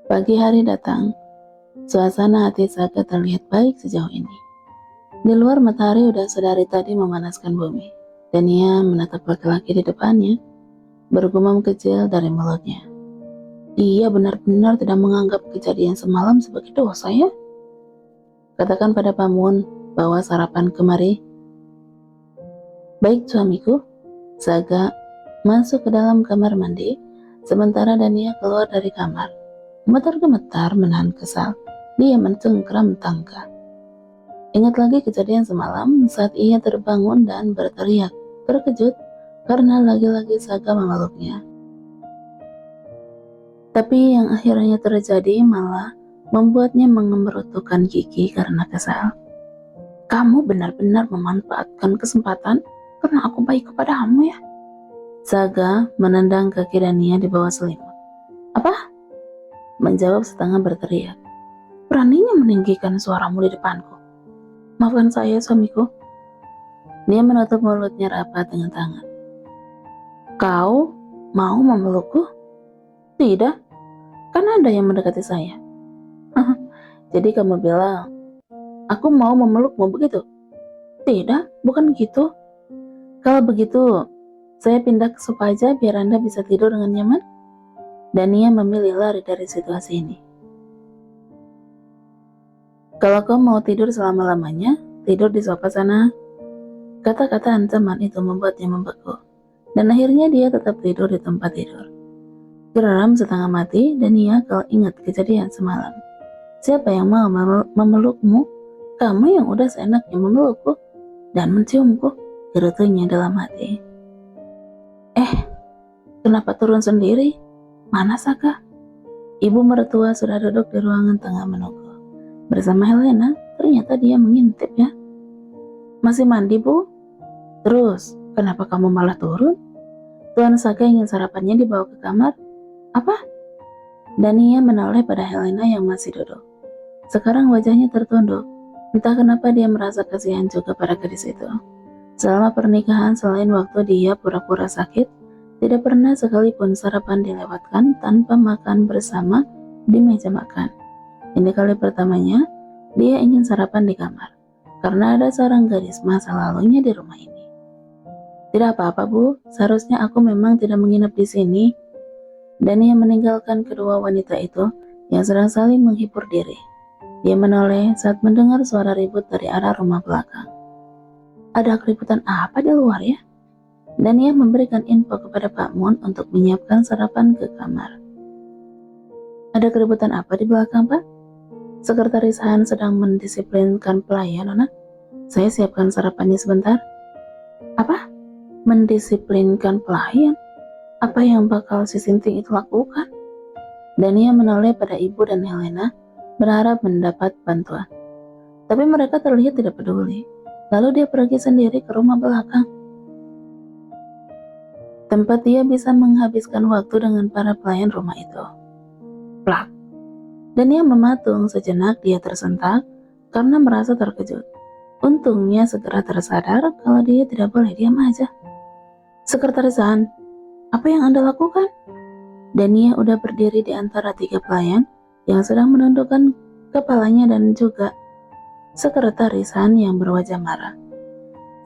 Pagi hari datang, suasana hati Saga terlihat baik sejauh ini. Di luar matahari udah sedari tadi memanaskan bumi, dan ia menatap laki-laki di depannya, bergumam kecil dari mulutnya. Dia benar-benar tidak menganggap kejadian semalam sebagai dosa ya? Katakan pada Pamun bawa sarapan kemari. Baik suamiku. Saga masuk ke dalam kamar mandi, sementara Dania keluar dari kamar. Gemetar-gemetar menahan kesal, dia mencengkram tangga. Ingat lagi kejadian semalam saat ia terbangun dan berteriak, terkejut karena lagi-lagi Saga memeluknya. Tapi yang akhirnya terjadi malah membuatnya mengemerutukan gigi karena kesal. Kamu benar-benar memanfaatkan kesempatan karena aku baik kepadamu ya? Saga menendang kaki Dania di bawah selimut. Apa? Menjawab setengah berteriak. Beraninya meninggikan suaramu di depanku. Maafkan saya suamiku. Dia menutup mulutnya rapat dengan tangan. Kau mau memelukku? Tidak, kan ada yang mendekati saya. Jadi kamu bilang, aku mau memelukmu begitu? Tidak, bukan gitu. Kalau begitu, saya pindah ke sofa aja biar Anda bisa tidur dengan nyaman. Dania memilih lari dari situasi ini. Kalau kau mau tidur selama-lamanya, tidur di sofa sana. Kata-kata ancaman itu membuatnya membeku. Dan akhirnya dia tetap tidur di tempat tidur. Geram setengah mati, Dania kalau ingat kejadian semalam. Siapa yang mau memelukmu? Kamu yang udah seenaknya memelukku dan menciumku, gerutunya dalam hati. Kenapa turun sendiri? Mana Saka? Ibu mertua sudah duduk di ruangan tengah menunggu. Bersama Helena, ternyata dia mengintip ya. Masih mandi, Bu? Terus, kenapa kamu malah turun? Tuan Saka ingin sarapannya dibawa ke kamar. Apa? Dania menoleh pada Helena yang masih duduk. Sekarang wajahnya tertunduk. Entah kenapa dia merasa kasihan juga pada gadis itu. Selama pernikahan, selain waktu dia pura-pura sakit, tidak pernah sekalipun sarapan dilewatkan tanpa makan bersama di meja makan. Ini kali pertamanya, dia ingin sarapan di kamar, karena ada seorang gadis masa lalunya di rumah ini. Tidak apa-apa, Bu, seharusnya aku memang tidak menginap di sini. Dania meninggalkan kedua wanita itu yang sedang saling menghibur diri. Dia menoleh saat mendengar suara ribut dari arah rumah belakang. Ada keributan apa di luar ya? Dania memberikan info kepada Pak Mun untuk menyiapkan sarapan ke kamar. Ada keributan apa di belakang, Pak? Sekretaris Han sedang mendisiplinkan pelayan, Nona. Saya siapkan sarapannya sebentar. Apa? Mendisiplinkan pelayan? Apa yang bakal si Sinting itu lakukan? Dania menoleh pada ibu dan Helena, berharap mendapat bantuan. Tapi mereka terlihat tidak peduli. Lalu dia pergi sendiri ke rumah belakang, tempat dia bisa menghabiskan waktu dengan para pelayan rumah itu. Plak. Dan dia mematung sejenak, dia tersentak karena merasa terkejut. Untungnya segera tersadar kalau dia tidak boleh diam aja. Sekretaris Han, apa yang Anda lakukan? Dania udah berdiri di antara tiga pelayan yang sedang menundukkan kepalanya dan juga Sekretaris Han yang berwajah marah.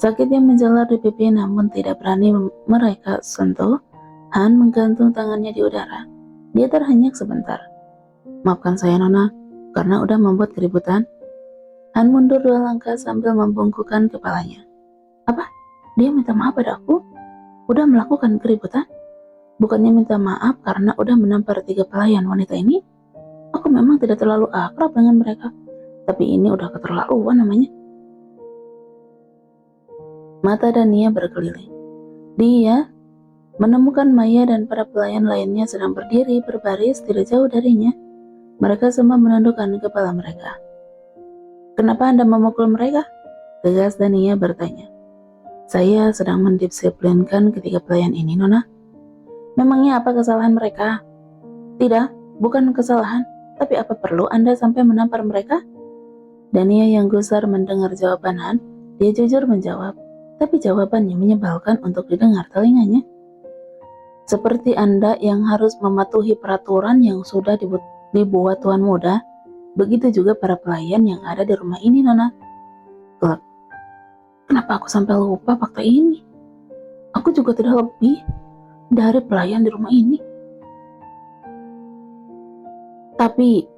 Sakit yang menjalar di pipi namun tidak berani mereka sentuh. Han menggantung tangannya di udara. Dia terhenyak sebentar. Maafkan saya Nona, karena udah membuat keributan. Han mundur 2 langkah sambil membungkukkan kepalanya. Apa? Dia minta maaf pada aku? Udah melakukan keributan? Bukannya minta maaf karena udah menampar 3 pelayan wanita ini? Aku memang tidak terlalu akrab dengan mereka. Tapi ini udah keterlaluan namanya. Mata Dania berkeliling. Dia menemukan Maya dan para pelayan lainnya sedang berdiri berbaris tidak jauh darinya. Mereka semua menundukkan kepala mereka. Kenapa Anda memukul mereka? Tegas Dania bertanya. Saya sedang mendisiplinkan ketiga pelayan ini, Nona. Memangnya apa kesalahan mereka? Tidak, bukan kesalahan. Tapi apa perlu Anda sampai menampar mereka? Dania yang gusar mendengar jawaban Han, dia jujur menjawab. Tapi jawabannya menyebalkan untuk didengar telinganya. Seperti Anda yang harus mematuhi peraturan yang sudah dibuat tuan muda, begitu juga para pelayan yang ada di rumah ini, Nona. Kelak, kenapa aku sampai lupa fakta ini? Aku juga tidak lebih dari pelayan di rumah ini. Tapi,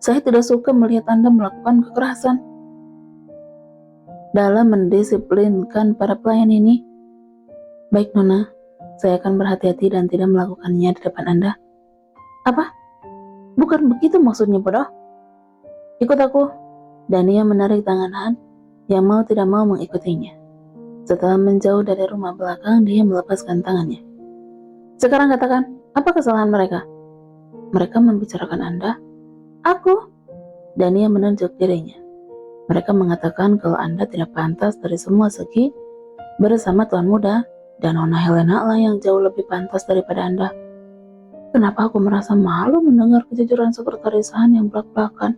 saya tidak suka melihat Anda melakukan kekerasan dalam mendisiplinkan para pelayan ini. Baik, Nona. Saya akan berhati-hati dan tidak melakukannya di depan Anda. Apa? Bukan begitu maksudnya, bodoh. Ikut aku. Dan ia menarik tangan Han yang mau tidak mau mengikutinya. Setelah menjauh dari rumah belakang, dia melepaskan tangannya. Sekarang katakan, apa kesalahan mereka? Mereka membicarakan Anda? Aku? Dan ia menunjuk dirinya. Mereka mengatakan kalau Anda tidak pantas dari semua segi bersama tuan muda, dan Nona Helena lah yang jauh lebih pantas daripada Anda. Kenapa aku merasa malu mendengar kejujuran sekretaris Han yang belak-belakan?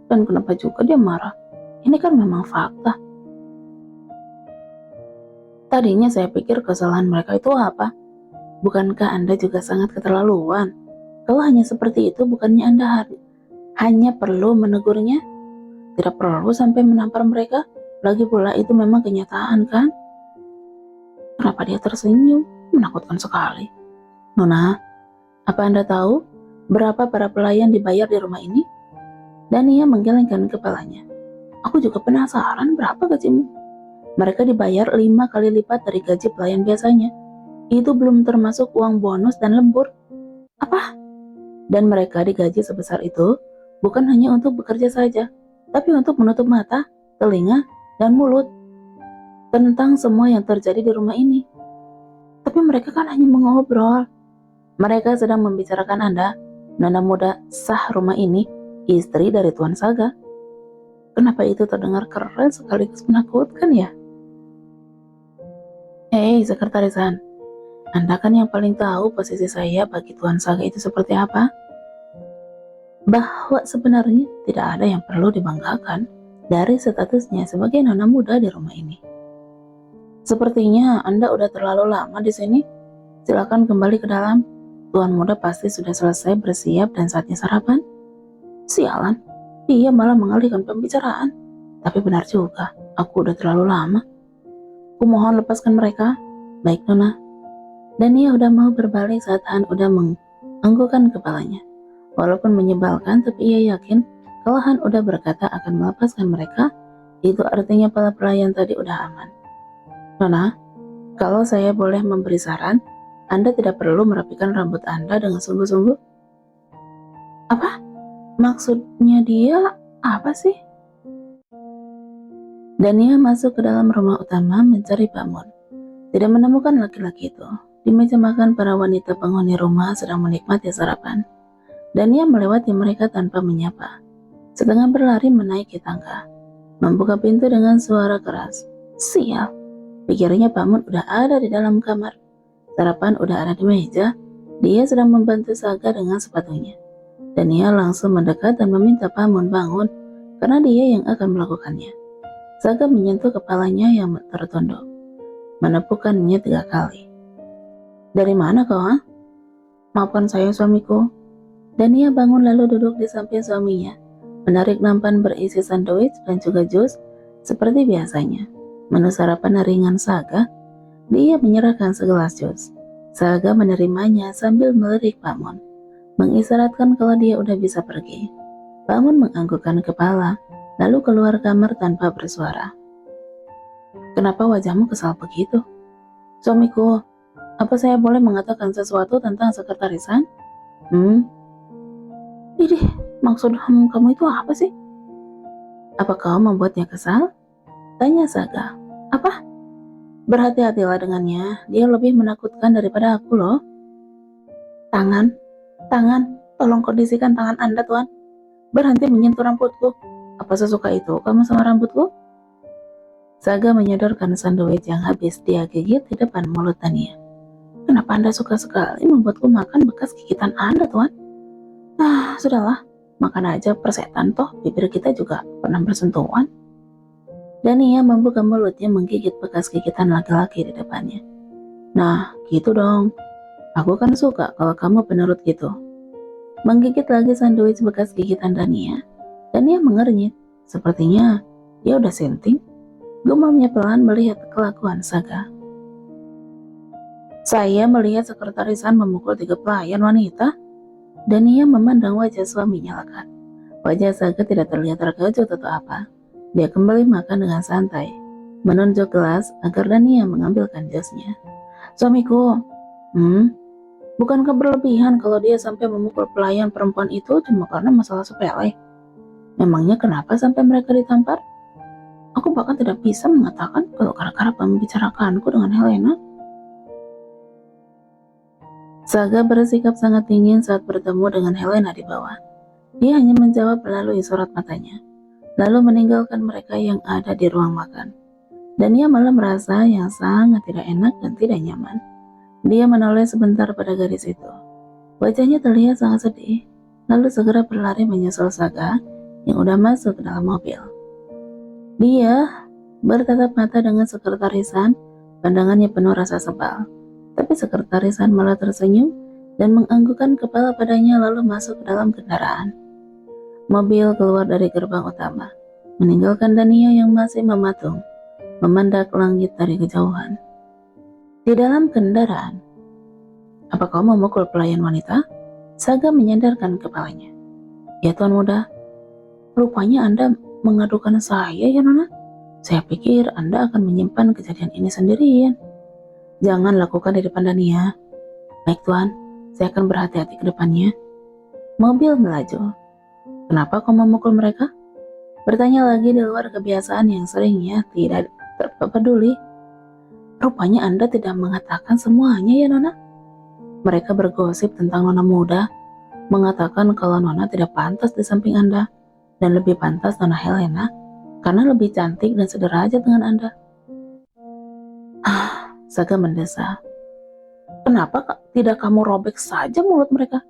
Dan kenapa juga dia marah? Ini kan memang fakta. Tadinya saya pikir kesalahan mereka itu apa? Bukankah Anda juga sangat keterlaluan? Kalau hanya seperti itu, bukannya Anda hanya perlu menegurnya? Tidak perlu sampai menampar mereka? Lagi pula itu memang kenyataan, kan? Kenapa dia tersenyum? Menakutkan sekali. Nona, apa Anda tahu berapa para pelayan dibayar di rumah ini? Dan ia menggelengkan kepalanya. Aku juga penasaran berapa gajimu? Mereka dibayar 5 kali lipat dari gaji pelayan biasanya. Itu belum termasuk uang bonus dan lembur. Apa? Dan mereka digaji sebesar itu bukan hanya untuk bekerja saja, tapi untuk menutup mata, telinga, dan mulut tentang semua yang terjadi di rumah ini. Tapi mereka kan hanya mengobrol. Mereka sedang membicarakan Anda, nona muda sah rumah ini, istri dari Tuan Saga. Kenapa itu terdengar keren sekaligus menakutkan ya? Hei, Sekretaris Han, Anda kan yang paling tahu posisi saya bagi Tuan Saga itu seperti apa? Bahwa sebenarnya tidak ada yang perlu dibanggakan dari statusnya sebagai nona muda di rumah ini. Sepertinya Anda udah terlalu lama di sini. Silakan kembali ke dalam. Tuan muda pasti sudah selesai bersiap dan saatnya sarapan. Sialan, dia malah mengalihkan pembicaraan. Tapi benar juga, aku udah terlalu lama. Kumohon lepaskan mereka. Baik, Nona. Dan ia udah mau berbalik saat Han udah menganggukkan kepalanya. Walaupun menyebalkan, tapi ia yakin kalau Han udah berkata akan melepaskan mereka, itu artinya para pelayan tadi udah aman. Nona, kalau saya boleh memberi saran, Anda tidak perlu merapikan rambut Anda dengan sungguh-sungguh. Apa? Maksudnya dia apa sih? Dan ia masuk ke dalam rumah utama mencari Pak Mun. Tidak menemukan laki-laki itu. Di meja makan, para wanita penghuni rumah sedang menikmati sarapan. Dan ia melewati mereka tanpa menyapa. Setengah berlari menaiki tangga. Membuka pintu dengan suara keras. Sial. Pikirnya Pak Mun udah ada di dalam kamar. Sarapan udah ada di meja. Dia sedang membantu Saga dengan sepatunya. Dan ia langsung mendekat dan meminta Pak Mun bangun karena dia yang akan melakukannya. Saga menyentuh kepalanya yang tertunduk. Menepukannya 3 kali. Dari mana kau, ha? Maafkan saya, suamiku. Dan ia bangun lalu duduk di samping suaminya, menarik nampan berisi sandwich dan juga jus seperti biasanya. Menu sarapan ringan Saga, dia menyerahkan segelas jus. Saga menerimanya sambil melirik Pak Mun, mengisyaratkan kalau dia udah bisa pergi. Pak Mun menganggukkan kepala, lalu keluar kamar tanpa bersuara. Kenapa wajahmu kesal begitu? Suamiku, apa saya boleh mengatakan sesuatu tentang sekretarisan? Idih, maksud kamu itu apa sih? Apa kau membuatnya kesal? Tanya Saga. Apa? Berhati-hatilah dengannya, dia lebih menakutkan daripada aku loh. Tangan, tolong kondisikan tangan Anda, Tuan. Berhenti menyentuh rambutku. Apa sesuka itu kamu sama rambutku? Saga menyodorkan sandwich yang habis dia gigit di depan mulut Tania. Kenapa Anda suka sekali membuatku makan bekas gigitan Anda, Tuan? Sudahlah, makan aja persetan toh, bibir kita juga pernah bersentuhan. Dan ia membuka mulutnya menggigit bekas gigitan laki-laki di depannya. Nah, gitu dong. Aku kan suka kalau kamu penurut gitu. menggigit lagi sandwich bekas gigitan Dania. Dania mengernyit. Sepertinya dia udah senting. Gumamnya pelan melihat kelakuan Saga. Saya melihat sekretarisan memukul 3 pelayan wanita. Dania memandang wajah suaminya lekat. Wajah Saga tidak terlihat terkejut atau apa. Dia kembali makan dengan santai, menunjuk gelas agar Dania mengambilkan jasnya. Suamiku, bukankah berlebihan kalau dia sampai memukul pelayan perempuan itu cuma karena masalah sepele? Memangnya kenapa sampai mereka ditampar? Aku bahkan tidak bisa mengatakan kalau gara-gara pembicarakanku dengan Helena. Saga bersikap sangat dingin saat bertemu dengan Helena di bawah. Dia hanya menjawab melalui sorot matanya, lalu meninggalkan mereka yang ada di ruang makan. Dan ia malah merasa yang sangat tidak enak dan tidak nyaman. Dia menoleh sebentar pada gadis itu. Wajahnya terlihat sangat sedih, lalu segera berlari menyusul Saga yang udah masuk ke dalam mobil. Dia bertatap mata dengan sekretarisan, pandangannya penuh rasa sebal. Tapi sekretarisan malah tersenyum dan menganggukkan kepala padanya lalu masuk ke dalam kendaraan. Mobil keluar dari gerbang utama, meninggalkan Dania yang masih mematung, memandang langit dari kejauhan. Di dalam kendaraan, apa kau memukul pelayan wanita? Saga menyandarkan kepalanya. Ya Tuan Muda, rupanya Anda mengadukan saya ya Nona? Saya pikir Anda akan menyimpan kejadian ini sendirian. Jangan lakukan di depan Dania. Baik Tuan, saya akan berhati-hati ke depannya. Mobil melaju. Kenapa kau memukul mereka? Bertanya lagi di luar kebiasaan yang seringnya tidak peduli. Rupanya Anda tidak mengatakan semuanya ya Nona. Mereka bergosip tentang Nona muda, mengatakan kalau Nona tidak pantas di samping Anda, dan lebih pantas Nona Helena, karena lebih cantik dan sederajat dengan Anda. Saga mendesah. Kenapa tidak kamu robek saja mulut mereka?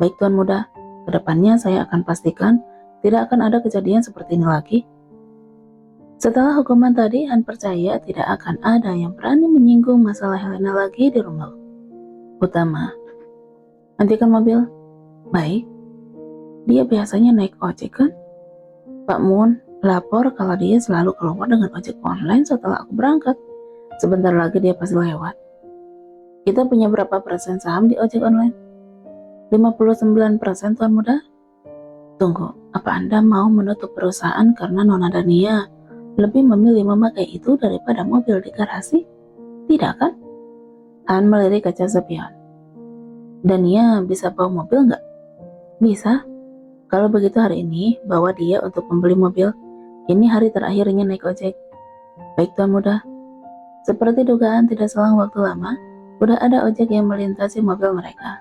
Baik Tuan Muda, kedepannya saya akan pastikan tidak akan ada kejadian seperti ini lagi. Setelah hukuman tadi, Han percaya tidak akan ada yang berani menyinggung masalah Helena lagi di rumah utama. Hentikan mobil. Baik. Dia biasanya naik ojek kan? Pak Mun lapor kalau dia selalu keluar dengan ojek online setelah aku berangkat. Sebentar lagi dia pasti lewat. Kita punya berapa persen saham di ojek online? 59% Tuan Muda. Tunggu, apa Anda mau menutup perusahaan karena Nona Dania lebih memilih memakai itu daripada mobil di garasi? Tidak kan? Han melirik kaca spion. Dania bisa bawa mobil nggak? Bisa. Kalau begitu hari ini bawa dia untuk membeli mobil. Ini hari terakhirnya naik ojek. Baik Tuan Muda. Seperti dugaan tidak selang waktu lama, udah ada ojek yang melintasi mobil mereka,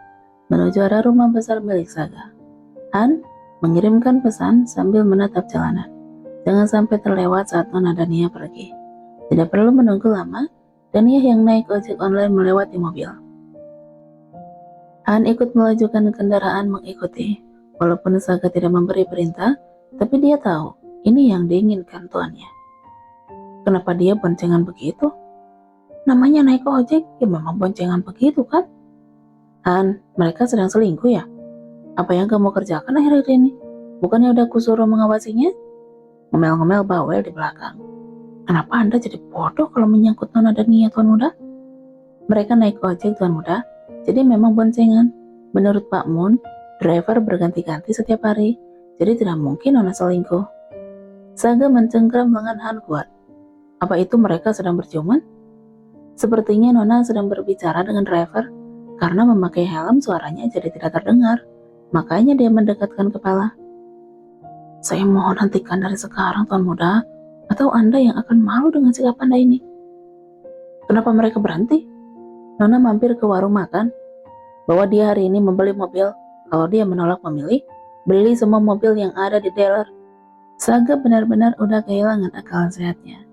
menuju arah rumah besar milik Saga. Han mengirimkan pesan sambil menatap jalanan. Jangan sampai terlewat saat Nona Dania pergi. Tidak perlu menunggu lama, Dania yang naik ojek online melewati mobil. Han ikut melajukan kendaraan mengikuti. Walaupun Saga tidak memberi perintah, tapi dia tahu ini yang diinginkan tuannya. Kenapa dia boncengan begitu? Namanya naik ojek, ya memang boncengan begitu kan? Han, mereka sedang selingkuh ya? Apa yang kamu kerjakan akhir-akhir ini? Bukannya udah kusuruh mengawasinya? Ngomel-ngomel bawel di belakang. Kenapa Anda jadi bodoh kalau menyangkut Nona Dania, Tuan Muda? Mereka naik ojek, Tuan Muda, jadi memang boncengan. Menurut Pak Mun, driver berganti-ganti setiap hari, jadi tidak mungkin Nona selingkuh. Saga mencengkram lengan Han kuat. Apa itu mereka sedang berciuman? Sepertinya Nona sedang berbicara dengan driver, karena memakai helm suaranya jadi tidak terdengar, makanya dia mendekatkan kepala. Saya mohon hentikan dari sekarang Tuan Muda, atau Anda yang akan malu dengan sikap Anda ini. Kenapa mereka berhenti? Nona mampir ke warung makan, bahwa dia hari ini membeli mobil, kalau dia menolak memilih, beli semua mobil yang ada di dealer. Saga benar-benar udah kehilangan akal sehatnya.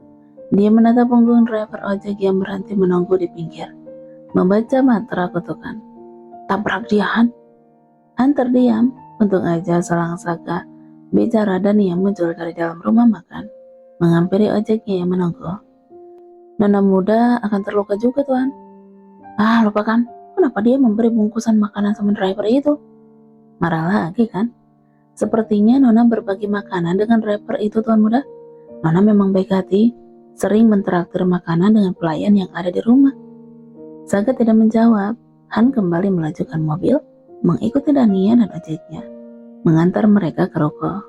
Dia menatap punggung driver ojek yang berhenti menunggu di pinggir, membaca mantra kutukan. Tabrak dia, Han. Han terdiam, untung aja selang Saga bicara dan ia muncul dari dalam rumah makan, menghampiri ojeknya yang menunggu. Nona muda akan terluka juga, Tuan. Lupakan. Kenapa dia memberi bungkusan makanan sama driver itu? Marah lagi kan? Sepertinya Nona berbagi makanan dengan rapper itu, Tuan Muda. Nona memang baik hati, sering mentraktir makanan dengan pelayan yang ada di rumah. Saga tidak menjawab. Han kembali melajukan mobil, mengikuti Dania dan ojeknya, mengantar mereka ke ruko.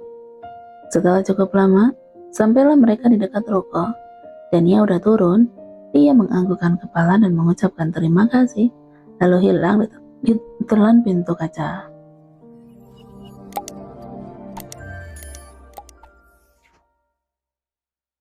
Setelah cukup lama, sampailah mereka di dekat ruko. Dania udah turun, dia menganggukkan kepala dan mengucapkan terima kasih, lalu hilang di telan pintu kaca.